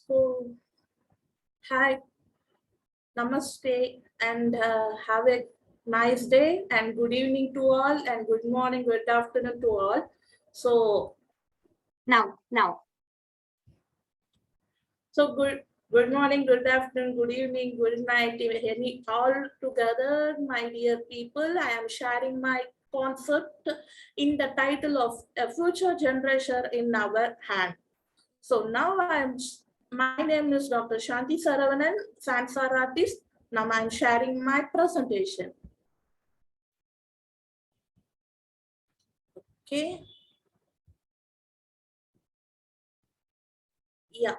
So, hi, namaste, and have a nice day, and good evening to all, and good morning, good afternoon to all. So, Now. good morning, good afternoon, good evening, good night, any all together, my dear people. I am sharing my concept in the title of a future generation in our hand. So now my name is Dr. Santhi Saravanan, science artist. Now I'm sharing my presentation. Okay. Yeah.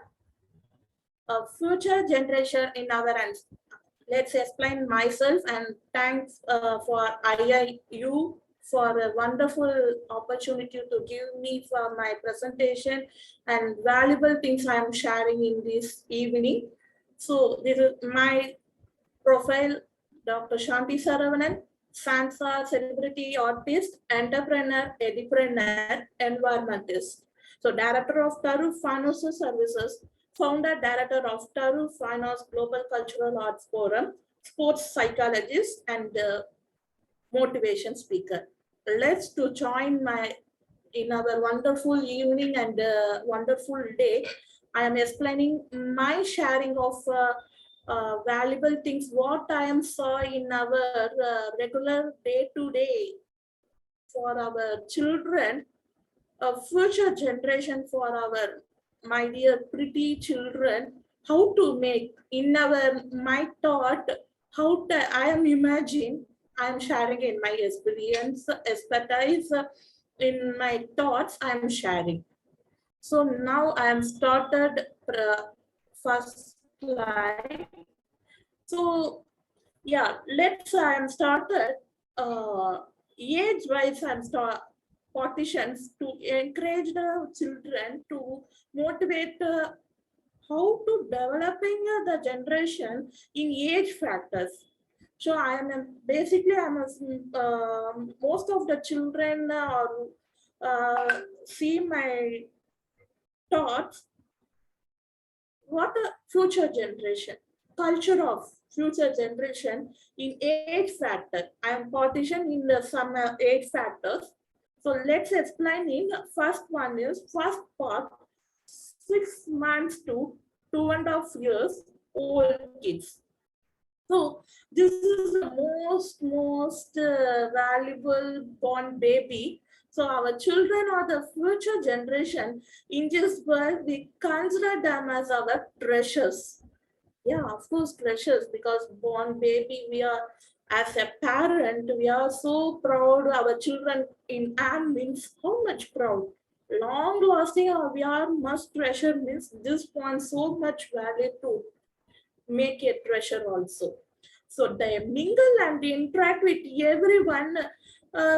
A future generation in our hands. Let's explain myself and thanks for IIU for a wonderful opportunity to give me for my presentation and valuable things I am sharing in this evening. So this is my profile, Dr. Shanti Saravanan, Sansa celebrity artist, entrepreneur, edipreneur, environmentist. So director of Taru Finance Services, founder director of Taru Finance Global Cultural Arts Forum, sports psychologist, and motivation speaker. Let's to join my in our wonderful evening and wonderful day. I am explaining my sharing of valuable things what I am saw in our regular day to day for our children, a future generation for our my dear pretty children, how to make in our my thought, how to, I am imagine, I am sharing in my experience, expertise in my thoughts I am sharing. So now I am started first slide. So yeah, let's I am started age wise I'm start partitions to encourage the children to motivate how to developing the generation in age factors. So I am basically I'm most of the children see my thoughts. What a future generation, culture of future generation in 8 factors. I am partitioned in the some 8 factors. So let's explain in first one is first part 6 months to 2.5 years old kids. So this is the most valuable born baby. So our children are the future generation. In this world, we consider them as our treasures. Yeah, of course, treasures, because born baby, we are, as a parent, we are so proud. Our children in hand means how much proud. Long lasting, we are must treasure means this point so much value to make a treasure also. So they mingle and interact with everyone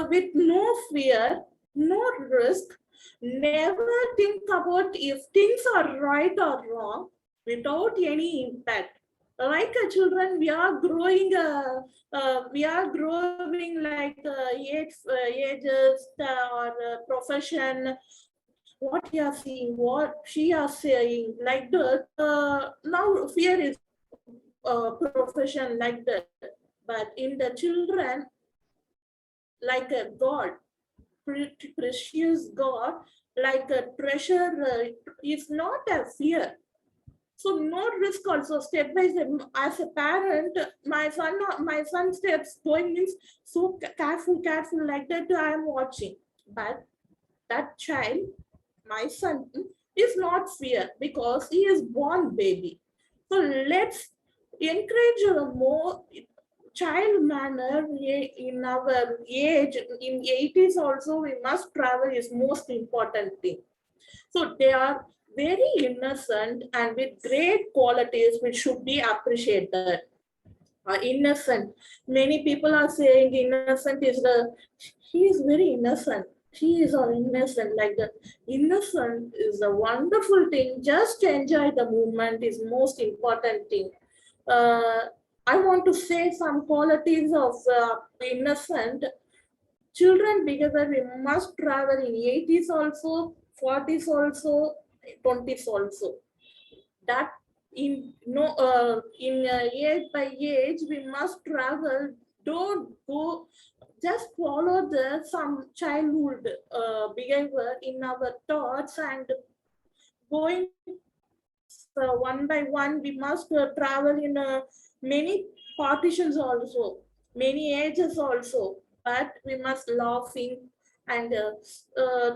with no fear, no risk, never think about if things are right or wrong, without any impact. Like children, we are growing like ages or profession, what you are seeing, what she are saying, like that. Now fear is profession like that, but in the children, like a god, precious god, like a treasure, is not a fear. So no risk also, step by step. As a parent, my son steps going means so careful like that I am watching. But that child, my son, is not fear because he is born baby. So let's encourage a more child manner in our age. In 80s also, we must travel is most important thing. So they are very innocent and with great qualities which should be appreciated. Innocent. Many people are saying innocent is he is very innocent. She is all innocent. Like the innocent is a wonderful thing. Just enjoy the moment is most important thing. Uh, I want to say some qualities of innocent children behavior. We must travel in 80s also, 40s also, 20s also. that in age by age we must travel. Don't go just follow the some childhood behavior in our thoughts and going one by one. We must travel in many partitions also, many ages also, but we must laughing and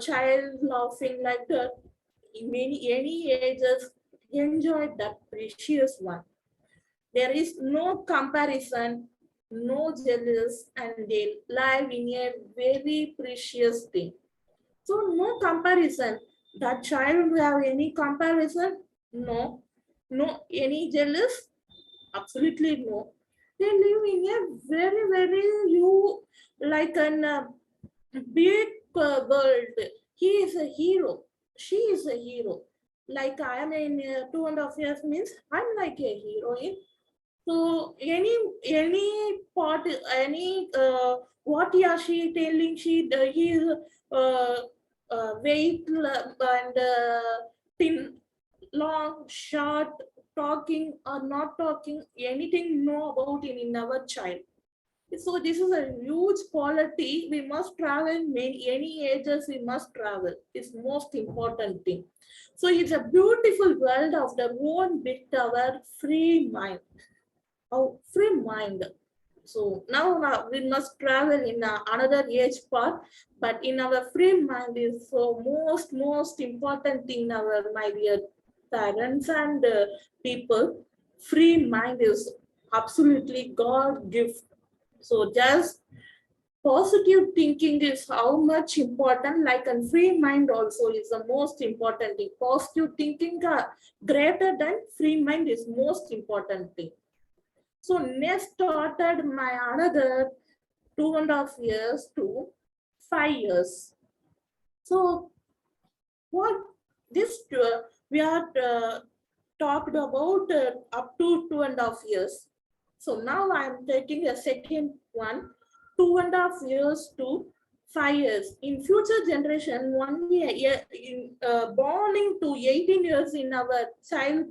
child laughing like that in many any ages. Enjoy that precious one. There is no comparison, no jealous, and they live in a very precious thing. So no comparison. That child will have any comparison? No. No. Any jealous? Absolutely no. They live in a very, very you like an big world. He is a hero. She is a hero. Like I am in 2.5 years means I'm like a heroine. So any part, any what he or she telling, he is uh, weight and thin, long, short, talking or not talking, anything know about in our child. So this is a huge quality. We must travel many any ages. We must travel. It's most important thing. So it's a beautiful world of their own with our free mind. Oh, free mind. So now we must travel in another age part, but in our free mind is so most important thing. Our my dear parents and people, free mind is absolutely God gift. So just positive thinking is how much important. Like a free mind also is the most important thing. Positive thinking greater than free mind is most important thing. So next started my another 2.5 years to 5 years. So what this we are talked about up to 2.5 years. So now I am taking a second one, 2.5 years to 5 years. In future generation, 1 year in born to 18 years in our child,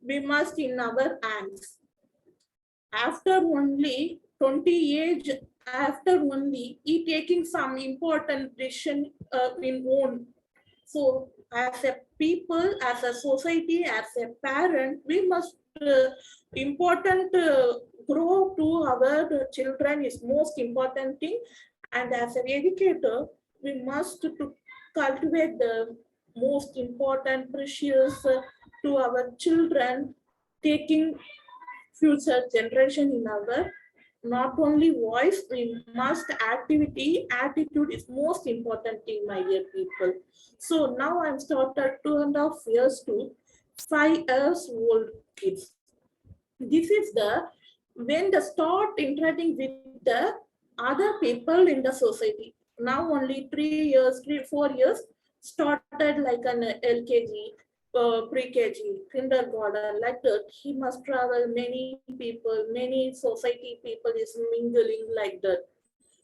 we must in our hands. After only 20 age, after only he taking some important decision in own. So as a people, as a society, as a parent, we must important grow to our children is most important thing. And as an educator, we must to cultivate the most important precious to our children, taking future generation in our not only voice, we must activity, attitude is most important thing, my dear people. So now I'm started 2.5 years to 5 years old kids. This is the when the start interacting with the other people in the society. Now only 3 years, 3 4 years started like an LKG, pre-KG, kindergarten, like that. He must travel many people, many society people is mingling like that.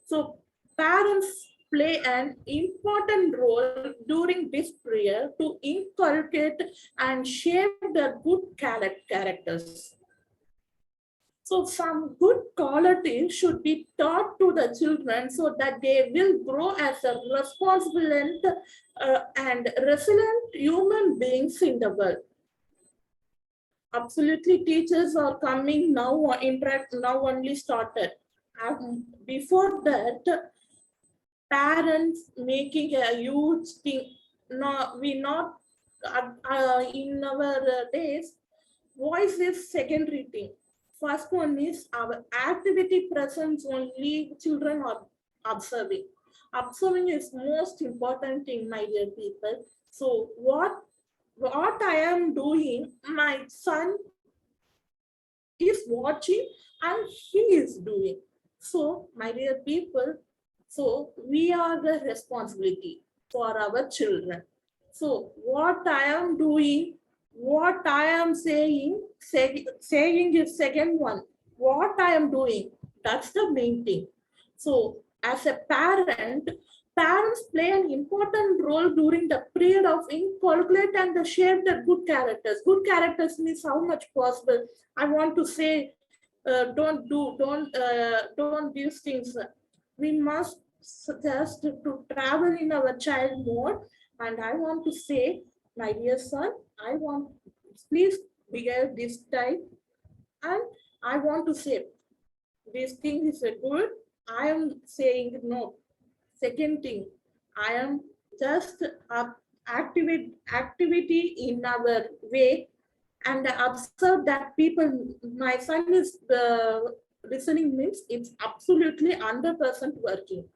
So parents play an important role during this period to inculcate and shape the good characters. So some good qualities should be taught to the children so that they will grow as a responsible and resilient human beings in the world. Absolutely, teachers are coming now, interact now only started. Before that, parents making a huge thing. No, we not in our days. Voice is secondary thing. First one is our activity presence only children are observing. Observing is most important thing, my dear people. So what I am doing, my son is watching and he is doing. So, my dear people, so we are the responsibility for our children. So, what I am doing, what I am saying is second one. What I am doing, that's the main thing. So, as a parent, Parents play an important role during the period of inculcate and shape the good characters. Good characters means how much possible. I want to say, don't these things. We must suggest to travel in our child mode. And I want to say, my dear son, I want, please behave this type. And I want to say, this thing is a good. I am saying no. Second thing, I am just activity in our way and observe that people, my son is listening means it's absolutely 100% working.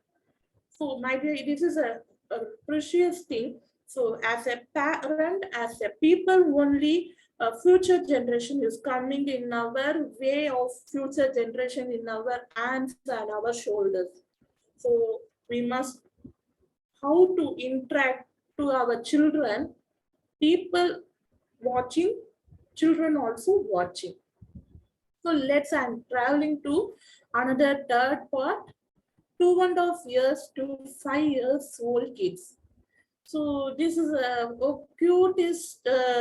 So my dear, this is a precious thing. So as a parent, as a people only, a future generation is coming in our way of future generation in our hands and our shoulders. So we must how to interact to our children, people watching, children also watching. So I'm traveling to another third part, 2.5 years to 5 years old kids. So this is a cutest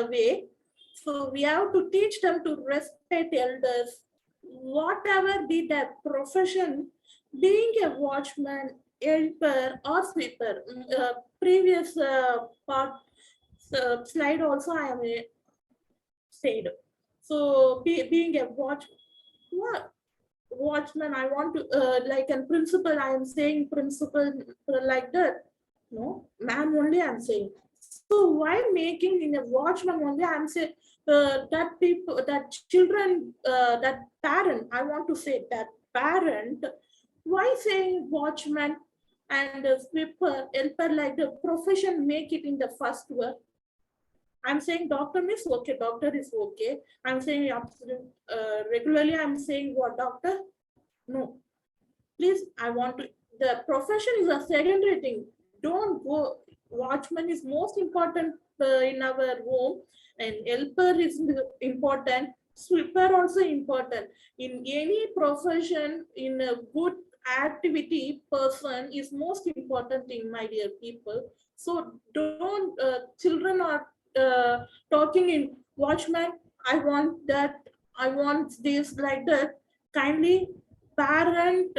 way. So we have to teach them to respect elders, whatever be their profession, being a watchman, helper, or sweeper. Previous part slide also I am said. So being a watchman, I want to like a principal. I am saying principal like that. No, ma'am only I'm saying. So why making in a watchman only? I'm saying that people, that children, that parent. I want to say that parent. Why saying watchman and sweeper, helper like the profession make it in the first word? I'm saying doctor is okay. Doctor is okay. I'm saying absolute regularly. I'm saying what doctor? No, please. I want to. The profession is a secondary thing. Don't go. Watchman is most important in our home, and helper is important. Sweeper also important. In any profession, in a good activity, person is most important thing, my dear people. So don't children are talking in watchman. I want that. I want this like that. Kindly parent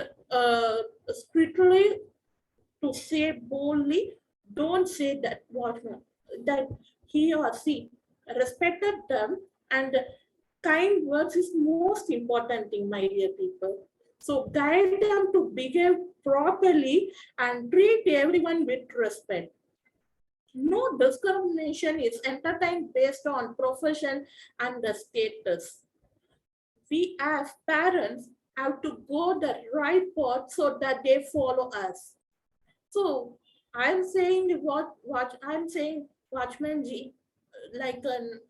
strictly to say boldly, don't say that watchman, that he or she respected them, and kind words is most important thing, my dear people. So guide them to behave properly and treat everyone with respect. No discrimination is entertained based on profession and the status. We as parents have to go the right path so that they follow us. So I'm saying what I'm saying, watchman G, like an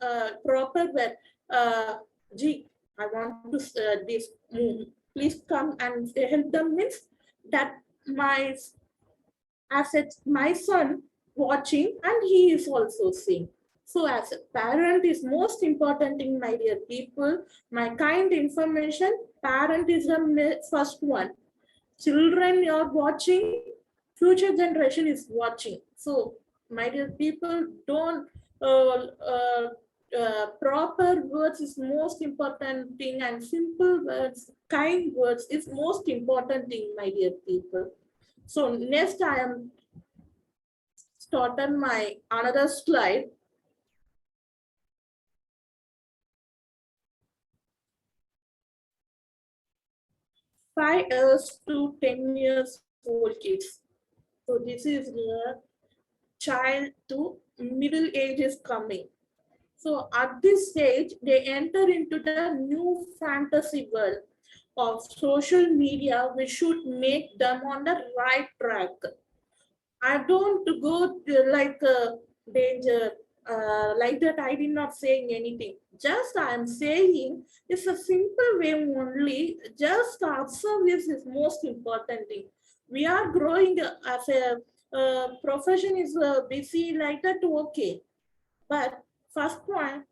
proper word. G, I want to this. Please come and help them means that my as my son watching and he is also seeing. So as a parent is most important thing, my dear people. My kind information, parent is the first one. Children are watching, future generation is watching. So my dear people, don't proper words is most important thing, and simple words, kind words is most important thing, my dear people. So next I am started my another slide. Five years to 10 years old kids. So this is the child to middle age is coming. So at this stage, they enter into the new fantasy world of social media, which should make them on the right track. I don't go like danger like that. I did not saying anything. Just I am saying it's a simple way only. Just observe this is most important thing. We are growing as a profession is busy like that. Okay, but first point,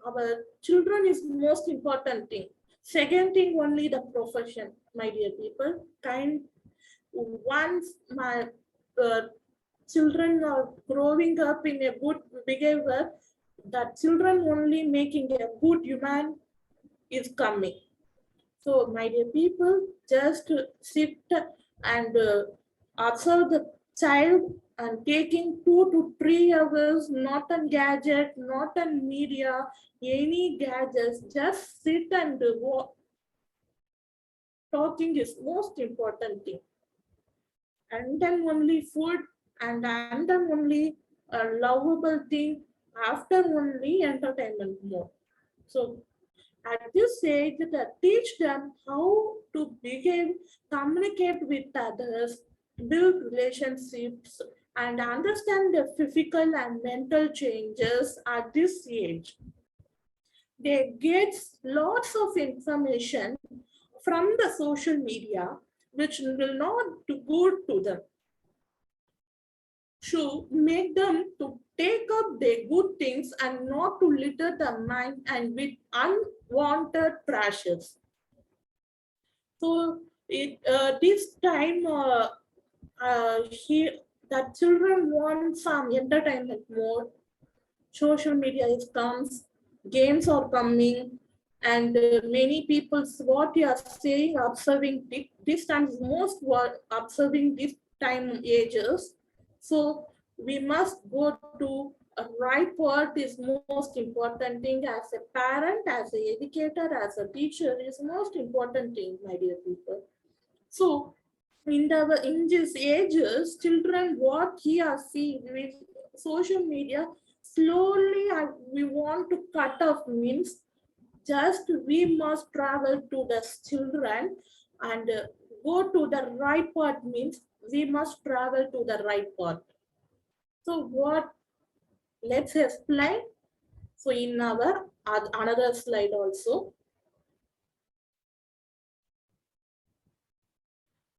our children is most important thing. Second thing, only the profession, my dear people. Kind once my children are growing up in a good behavior, that children only making a good human is coming. So, my dear people, just sit and observe the child and taking 2 to 3 hours, not on gadget, not on media, any gadgets, just sit and talking is most important thing. And then only food, and then only a lovable thing, after only entertainment more. So at this age, that teach them how to behave, communicate with others, build relationships, and understand the physical and mental changes at this age. They get lots of information from the social media, which will not do good to them. Should make them to take up their good things and not to litter the mind and with unwanted pressures. So this time that children want some entertainment more. Social media is comes, games are coming, and many people what you are saying, observing this time is most what observing this time ages. So we must go to a right word is most important thing as a parent, as an educator, as a teacher is most important thing, my dear people. So in these ages, children what he or she with social media slowly we want to cut off means just we must travel to the children and go to the right path means we must travel to the right path. So what let's explain. So in our another slide also.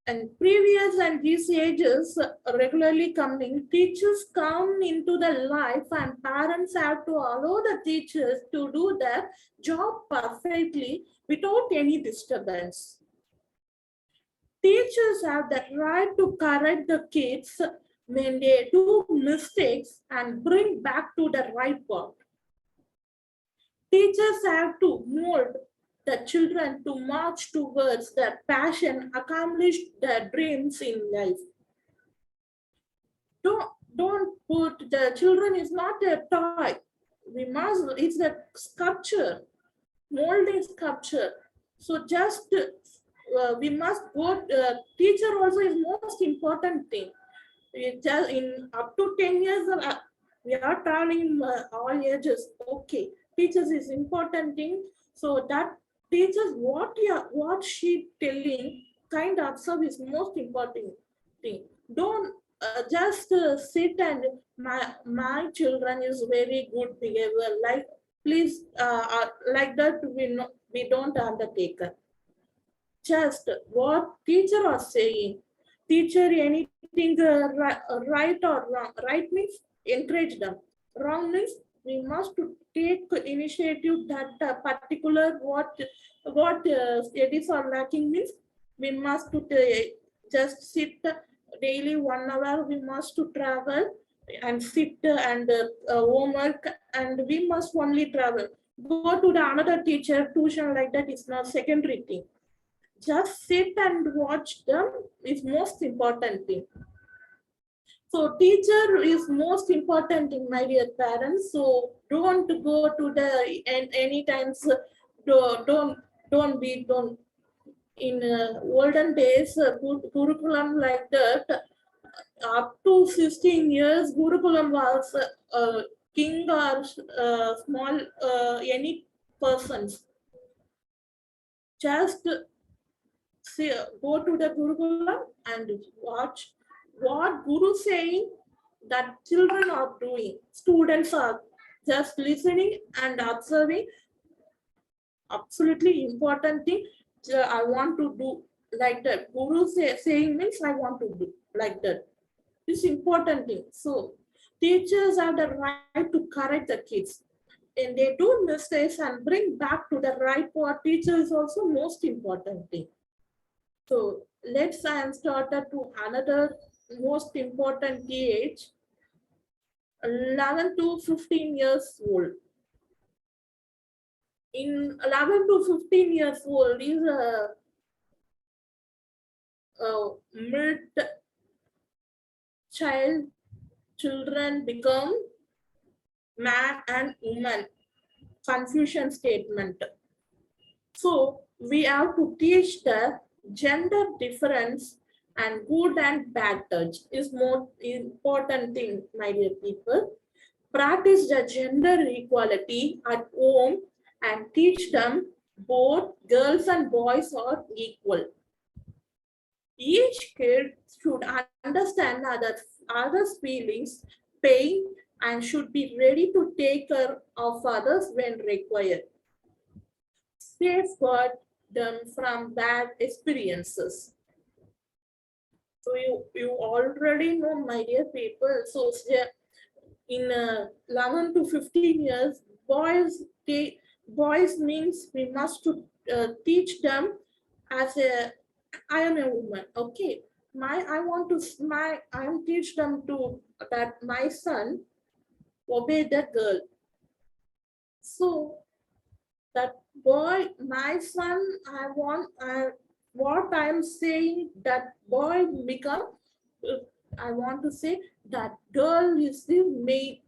And previous and these ages regularly coming, teachers come into the life and parents have to allow the teachers to do their job perfectly without any disturbance. Teachers have the right to correct the kids when they do mistakes and bring back to the right path. Teachers have to mold the children to march towards their passion, accomplish their dreams in life. Don't put the children is not a toy. It's a sculpture, molding sculpture. So just we must go, teacher also is most important thing. In up to 10 years, we are traveling all ages. Okay, teachers is important thing. So that teachers what she telling kind of observe is most important thing. Don't just sit and my children is very good behavior. Like please like that we don't undertake. Just what teacher are saying. Teacher anything right or wrong. Right means encourage them. Wrong means we must to take initiative that particular what studies are lacking means we must to just sit daily 1 hour. We must to travel and sit and homework and we must only travel. Go to the another teacher tuition like that is not secondary thing. Just sit and watch them is most important thing. So teacher is most important in my dear parents. So don't go to the any times don't in olden days Gurukulam like that up to 16 years Gurukulam was king or small any persons. Just see, go to the Gurukulam and watch what Guru saying that children are doing. Students are just listening and observing. Absolutely important thing. I want to do like that. Guru saying means I want to do like that. This important thing. So teachers have the right to correct the kids. And they do mistakes and bring back to the right path. Teacher is also most important thing. So let's I am started to another most important age, 11 to 15 years old. In 11 to 15 years old is a mid children become man and woman confusion statement. So we have to teach the gender difference and good and bad touch is more important thing, my dear people. Practice the gender equality at home and teach them both girls and boys are equal. Each kid should understand others' feelings, pain, and should be ready to take care of others when required. Safeguard them from bad experiences. So you already know, my dear people. So in 11 to 15 years, boys means we must to teach them as a I am a woman. Okay, I am teach them to that my son obey the girl. So that boy, my son, what I am saying that boy become. I want to say that girl is the main,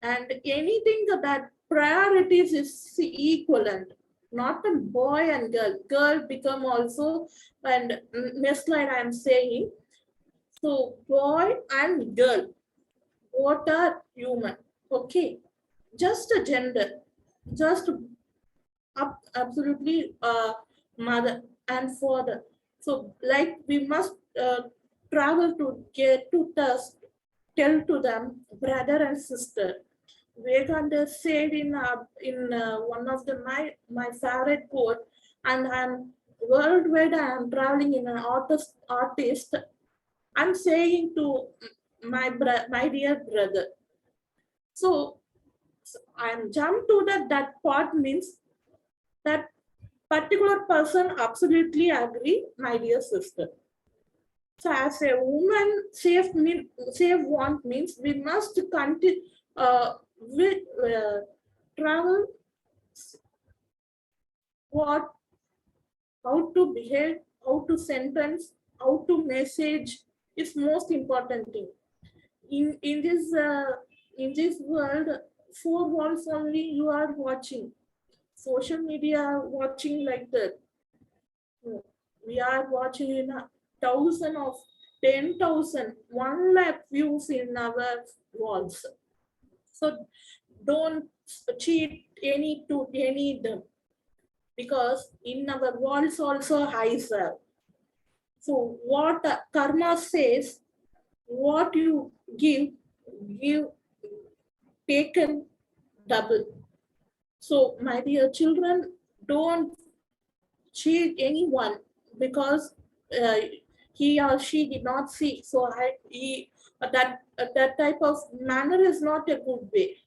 and anything that priorities is equivalent, not a boy and girl. Girl become also, and next slide I am saying. So boy and girl, what are human? Okay, just a gender, just absolutely mother and father. So like we must travel to get to tell to them brother and sister. Vivekananda said in one of my favorite quote, and I'm worldwide. I'm traveling in an artist. I'm saying to my dear brother. So I'm jump to that part means that particular person absolutely agree, my dear sister. So as a woman, safe want means we must continue with travel what, how to behave, how to sentence, how to message is most important thing. In this world, four walls only you are watching. Social media watching like that. We are watching in a thousand of 10,000, 1 lakh views in our walls. So don't cheat any them, because in our walls also highs are. So what karma says, what you give taken double. So my dear children, don't cheat anyone because uh, he or she did not see. So that type of manner is not a good way.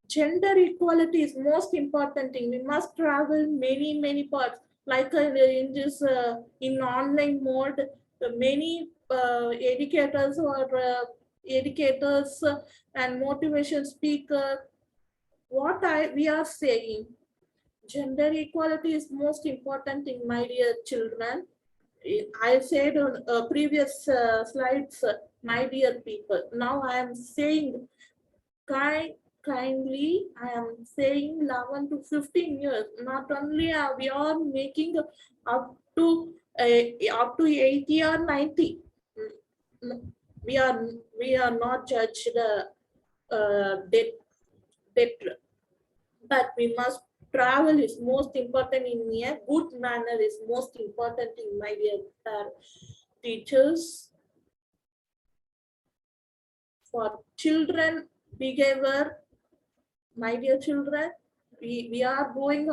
Gender equality is most important thing. We must travel many parts. Like in this in online mode, many educators or educators and motivation speaker. What we are saying, gender equality is most important thing, my dear children. I said on previous slides, my dear people. Now I am saying kindly, I am saying 11 to 15 years. Not only we are making up to 80 or 90. Mm, we are not judged debt, but we must travel is most important in a good manner is most important in my dear teachers. For children behavior, my dear children, we are going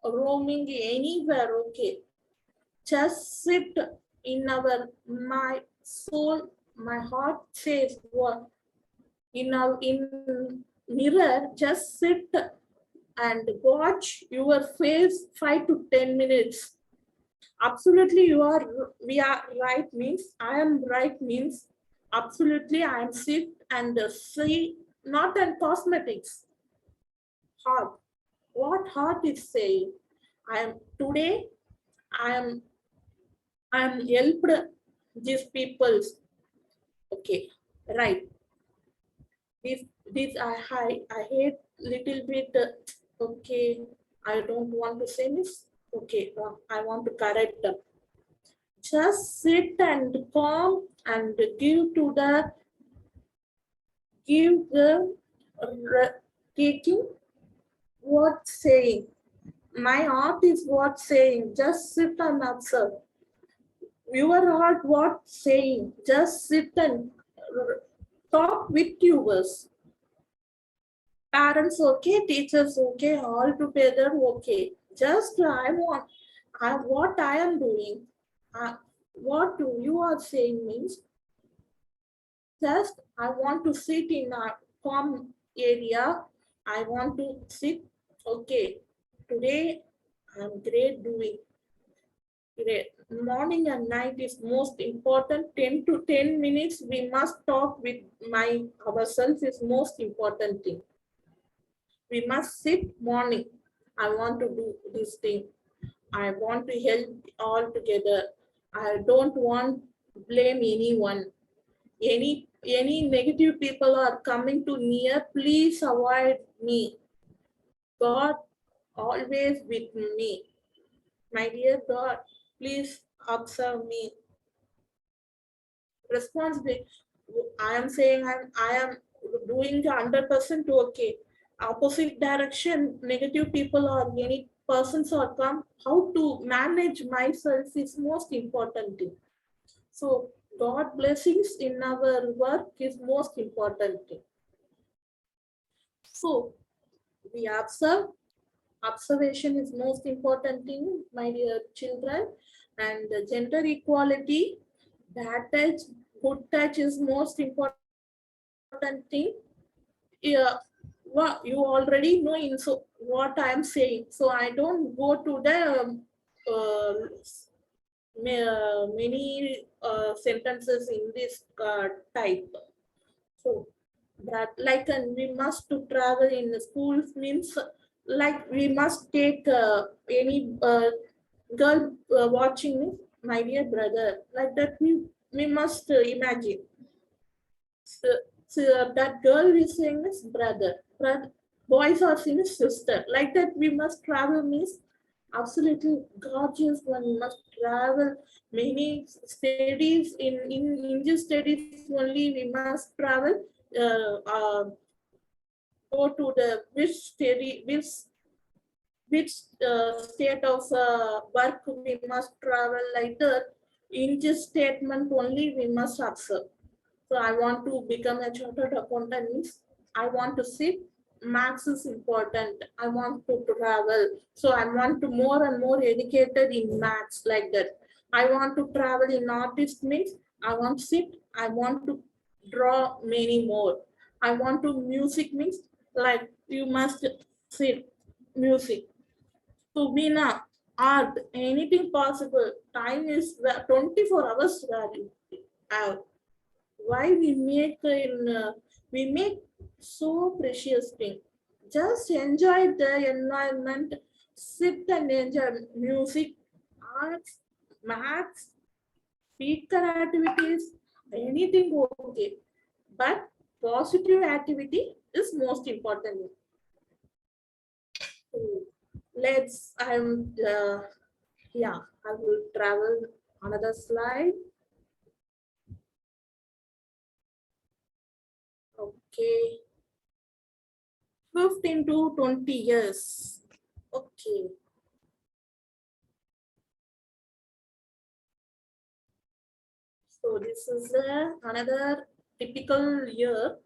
roaming anywhere. Okay, just sit in our my soul, my heart says what in our in mirror, just sit and watch your face 5 to 10 minutes. Absolutely, we are right means I am right means absolutely I am sick and see not in cosmetics. Heart. What heart is saying? I am today. I am helped these peoples. Okay, right. This I hate little bit. Okay, I don't want to say this. Okay, I want to correct them. Just sit and calm and give the taking what saying. My heart is what saying. Just sit and observe. Your heart what saying. Just sit and talk with yours. Parents okay, teachers okay, all together okay. Just what I am doing. What you are saying means just I want to sit in a calm area. I want to sit. Okay, today I'm great doing. Great. Morning and night is most important. 10 to 10 minutes we must talk with my ourselves is most important thing. We must sit morning. I want to do this thing. I want to help all together. I don't want blame anyone. Any negative people are coming to near, please avoid me. God always with me. My dear God, please observe me. Responsibility. I am saying I am doing 100% okay. Opposite direction, negative people or any persons or come. How to manage myself is most important thing. So God blessings in our work is most important thing. So we observe. Observation is most important thing, my dear children. And the gender equality, bad touch, good touch is most important thing. Yeah, well, you already know in so what I am saying. So I don't go to the uh, many sentences in this type. So that like and we must to travel in the schools means like we must take any girl watching me, my dear brother, like that we must imagine. So, so that girl is saying is brother, boys are saying is sister. Like that we must travel means absolutely gorgeous one. We must travel many studies in Indian studies only. We must travel. Go to the which state of work we must travel like that. In this statement only we must observe. So I want to become a chartered accountant means I want to sit. Maths is important. I want to travel. So I want to more and more educated in maths like that. I want to travel in artist means I want to sit. I want to draw many more. I want to music means like you must sit music. So Veena, art, anything possible. Time is 24 hours value. Why we make so precious thing. Just enjoy the environment, sit and enjoy music, arts, maths, speaker activities, anything okay. But positive activity is most important. So yeah, I will travel another slide. Okay. 15 to 20 years. Okay. So this is another typical year.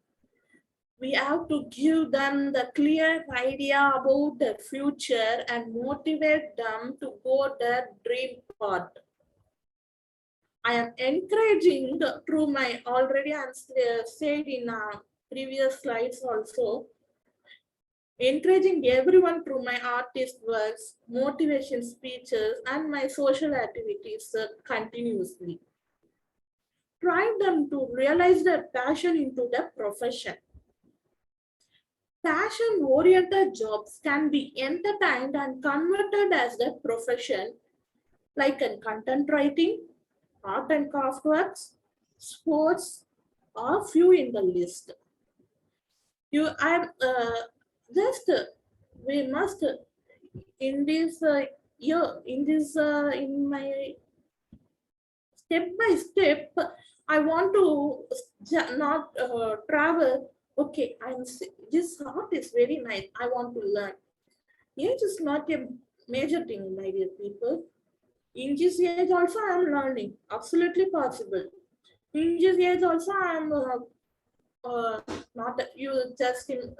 We have to give them the clear idea about the future and motivate them to go their dream path. I am encouraging through my already said in previous slides also, encouraging everyone through my artist works, motivation speeches, and my social activities continuously. Try them to realize their passion into their profession. Passion-oriented jobs can be entertained and converted as their profession, like in content writing, art and craft works, sports, or few in the list. I'm just we must in this year in this in my step by step. I want to not travel. Okay, this art is very nice. I want to learn. Age is not a major thing, my dear people. In this age also I am learning. Absolutely possible. In this age also I am not you just in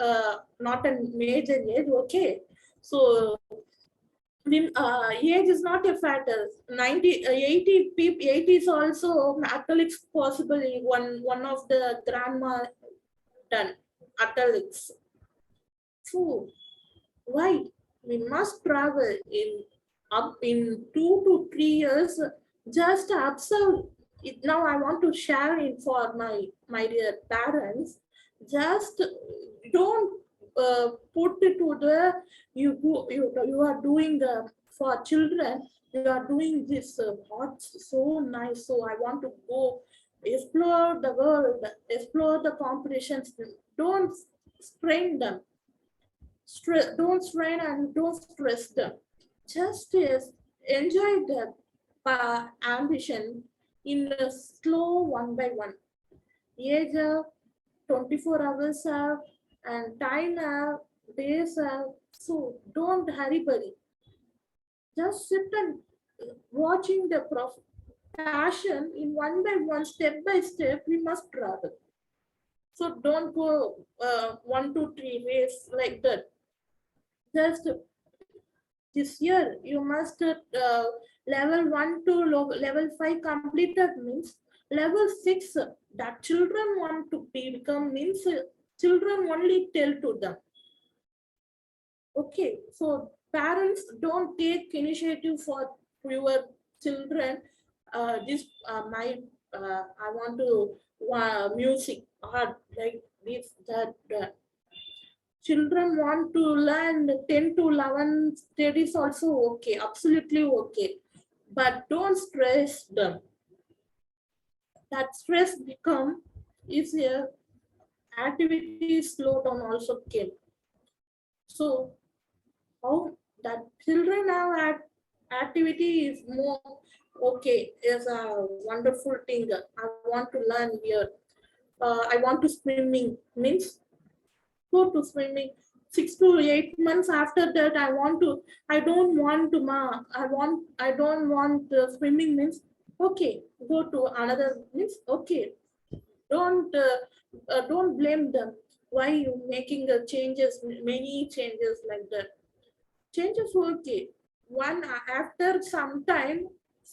not a major age. Okay, so age is not a factor. 90, 80 people, 80 is also athletics possible. One of the grandma done athletics. So why we must travel in up in 2 to 3 years just to observe it. Now I want to share it for my dear parents. Just don't put it to the you are doing the for children. You are doing this what's so nice. So I want to go explore the world, explore the competitions. Don't strain them. Don't strain and don't stress them. Just enjoy the ambition in a slow one by one. Age 24 hours have and time have, days have. So don't hurry burry. Just sit and watching the passion in one by one, step by step, we must travel. So don't go 1, 2, 3 ways like that. Just this year you must level 1 to level 5 completed means level 6 that children want to become means children only tell to them. Okay, so parents don't take initiative for your children. This my I want to music art like this that children want to learn 10 to 11 studies also okay, absolutely okay, but don't stress them. That stress become if their activity slow down also came. So how that children have activity is more okay is a wonderful thing. I want to learn here. I want to swimming means go to swimming 6 to 8 months after that I don't want to I don't want swimming means okay go to another means okay don't blame them why you making the changes many changes like that changes okay one after some time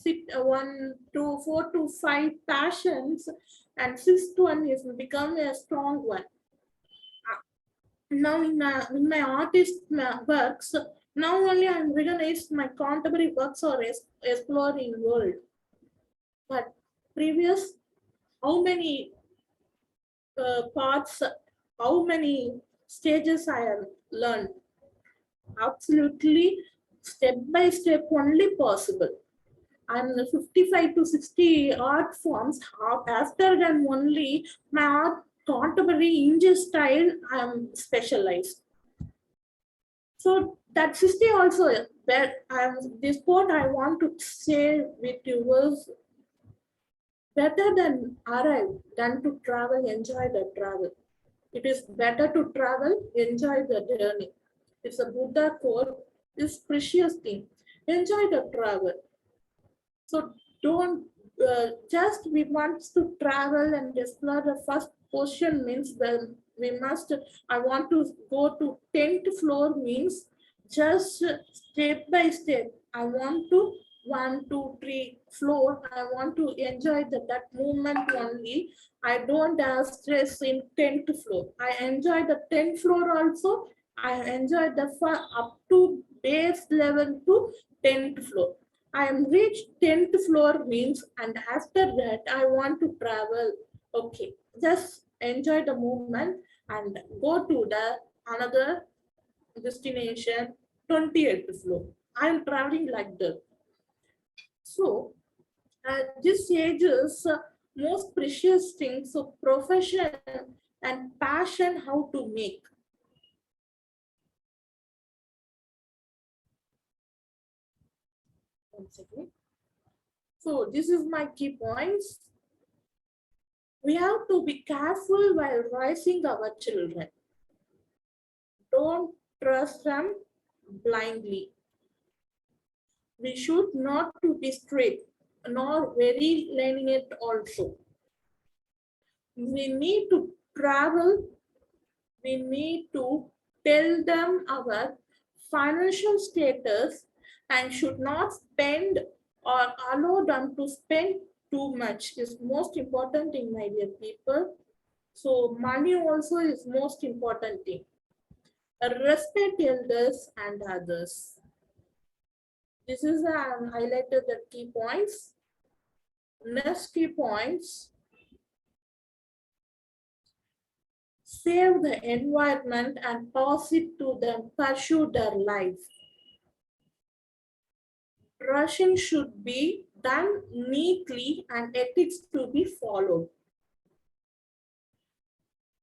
1 to 4 to 5 passions and sixth one is become a strong one now in my artist works now only I'm recognized my contemporary works are exploring world but previous how many parts how many stages I have learned absolutely step by step only possible and 55 to 60 art forms after them only my art contemporary Indian style I am specialized. So that 60 also that this what I want to say with you was better than arrive than to travel, enjoy the travel. It is better to travel, enjoy the journey. It's a Buddha quote, this precious thing. Enjoy the travel. So don't just we want to travel and explore the first portion means well we must I want to go to 10th floor means just step by step I want to 1, 2, 3 floor I want to enjoy that movement only I don't have stress in 10th floor I enjoy the 10th floor also I enjoyed the fun up to base level to 10th floor. I am reached 10th floor means, and after that I want to travel. Okay, just enjoy the moment and go to the another destination 20th floor. I am traveling like that. So this age is most precious things of profession and passion how to make. Once again. So this is my key points. We have to be careful while raising our children. Don't trust them blindly. We should not to be strict nor very lenient also. We need to travel. We need to tell them our financial status and should not spend or allow them to spend too much is most important thing, my dear people. So money also is most important thing. Respect elders and others. This is highlighted the key points. Next key points. Save the environment and pass it to them, pursue their life. Rushing should be done neatly and ethics to be followed.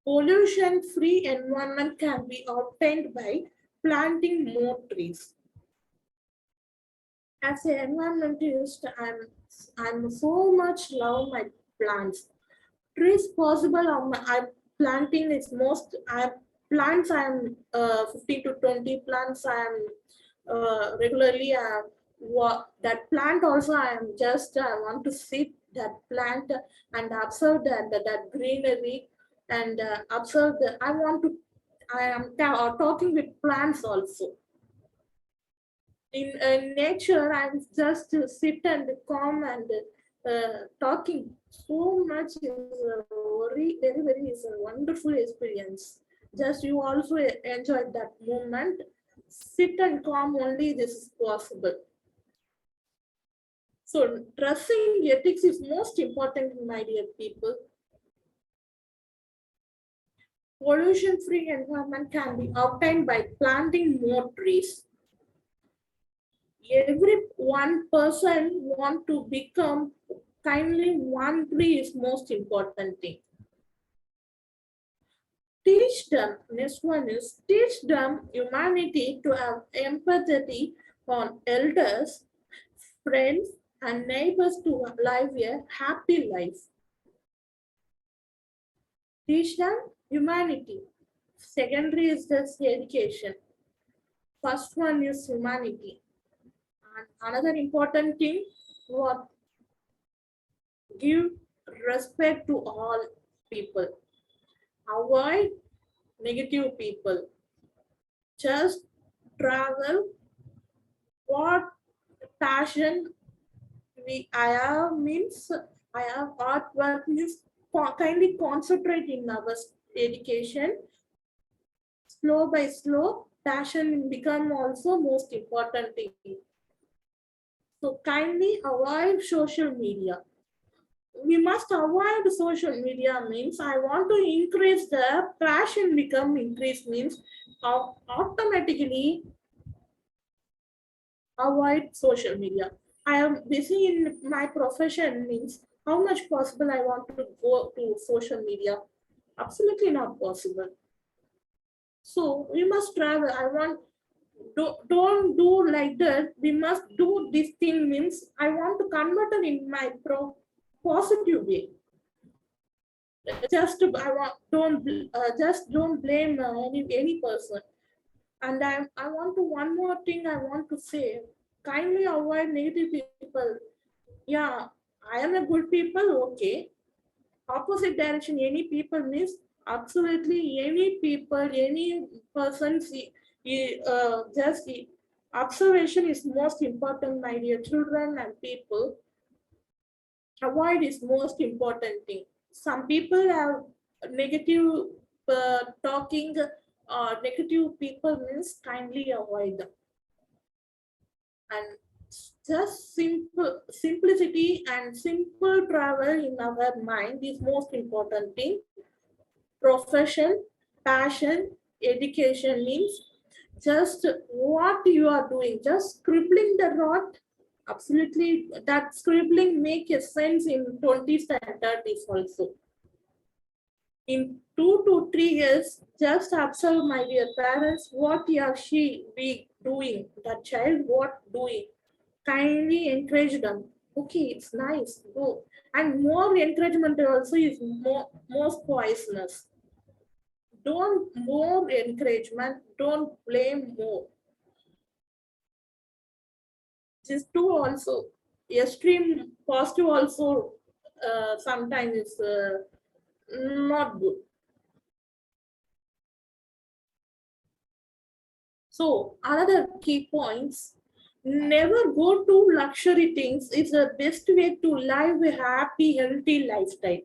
Pollution-free environment can be obtained by planting more trees. As an environmentalist, I'm so much love my plants. Trees possible. I'm planting is most. I plants. I'm 15 to 20 plants. I'm regularly. That plant also. I'm just. I want to sit that plant and observe that greenery and observe the. I want to. I am talking with plants also in nature. I'm just sit and calm and talking so much is a very is a wonderful experience. Just you also enjoy that moment. Sit and calm only this is possible. So dressing ethics is most important, my dear people. Pollution free environment can be obtained by planting more trees. Every one person want to become kindly one tree is most important thing. Teach them, next one is teach them humanity to have empathy on elders, friends, and neighbors to live a happy life. Teach them humanity. Secondary is just education. First one is humanity. And another important thing, what give respect to all people. Avoid negative people. Just travel. What passion I have means I have artwork means kindly concentrate in our education. Slow by slow, passion become also most important thing. So kindly avoid social media. We must avoid social media means I want to increase the passion become increase means automatically avoid social media. I am busy in my profession means how much possible I want to go to social media. Absolutely not possible. So we must travel. I want don't do like that. We must do this thing means I want to convert it in my positive way. Just I want don't blame any person. And I want to one more thing I want to say. Kindly avoid negative people. Yeah, I am a good people. Okay, opposite direction. Any people means absolutely any people, any person. Just observation is most important, my dear children and people. Avoid is most important thing. Some people have negative talking negative people means kindly avoid them. And just simplicity and simple travel in our mind is most important thing. Profession, passion, education means just what you are doing, just scribbling the rot. Absolutely, that scribbling make a sense in 20s and 30s also. In 2 to 3 years, just observe, my dear parents, what he or she be doing, the child what doing. Kindly encourage them. Okay, it's nice, go. And more encouragement also is most poisonous. Don't more encouragement, don't blame more. Just two also. Extreme positive also sometimes is not good. So another key points, never go to luxury things is the best way to live a happy, healthy lifestyle.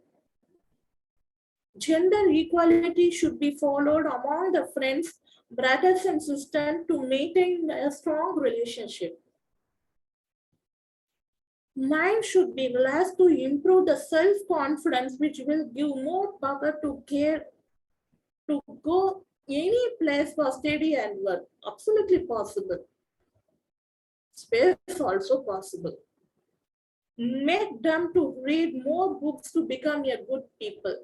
Gender equality should be followed among the friends, brothers and sisters to maintain a strong relationship. Mind should be relaxed to improve the self-confidence, which will give more power to care to go any place for study and work. Absolutely possible. Space also possible. Make them to read more books to become a good people.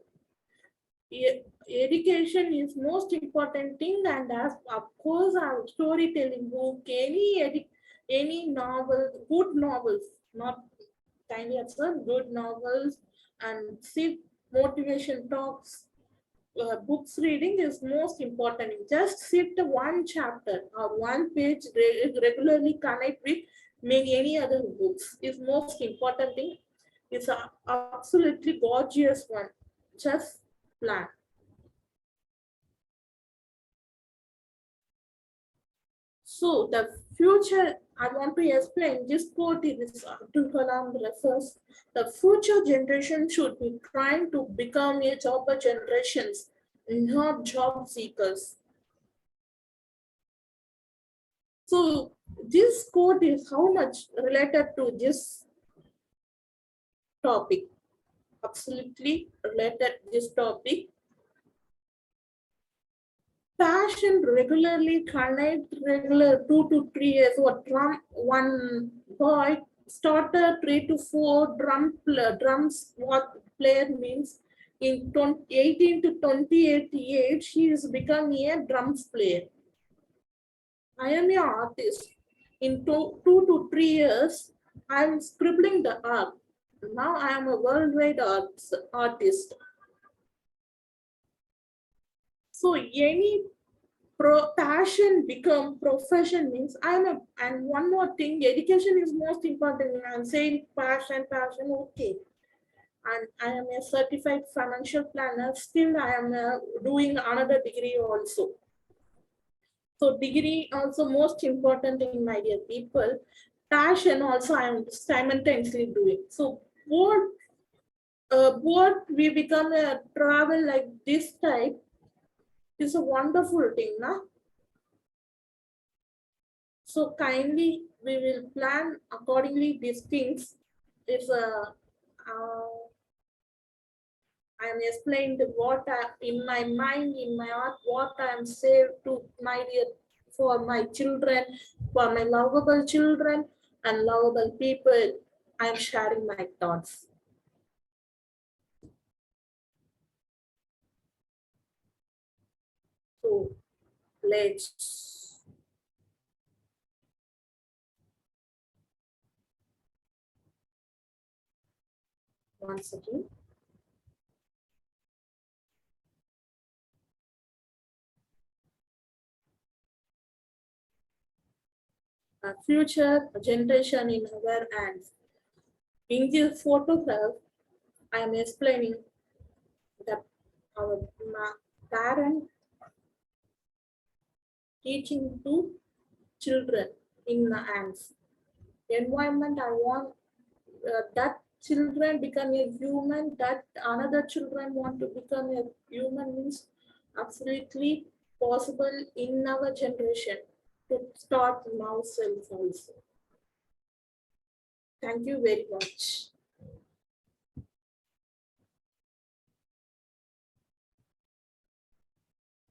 Education is most important thing, and as of course our storytelling book, any novel, good novels, not tiny absurd, good novels, and see motivation talks. Books reading is most important. Just sit one chapter or one page regularly, connect with many any other books is most important thing. It's a absolutely gorgeous one. Just plan. So the future, I want to explain this quote is Abdul Kalam refers. The future generation should be trying to become a jobber generations, not job seekers. So this quote is how much related to this topic. Absolutely related this topic. Passion regularly connect regular 2 to 3 years. One boy started 3 to 4 drums. What player means in 18 to 28 age, he is becoming a drums player. I am an artist. In 2 to 3 years, I am scribbling the art. Now I am a worldwide artist. So any passion become profession means and one more thing, education is most important. I'm saying passion, okay. And I am a certified financial planner. Still, I am doing another degree also. So degree also most important in my dear people. Passion also I am simultaneously doing. So what we become a travel like this type is a wonderful thing, na? So kindly we will plan accordingly these things. If I am explained what in my mind, in my heart, what I am saved to my dear for my children, for my lovable children and lovable people. I am sharing my thoughts. So let's once again. A future generation in our hands. In this photograph, I am explaining that our parent teaching to children in the hands. Environment, I want that children become a human, that another children want to become a human means absolutely possible in our generation to start now self also. Thank you very much.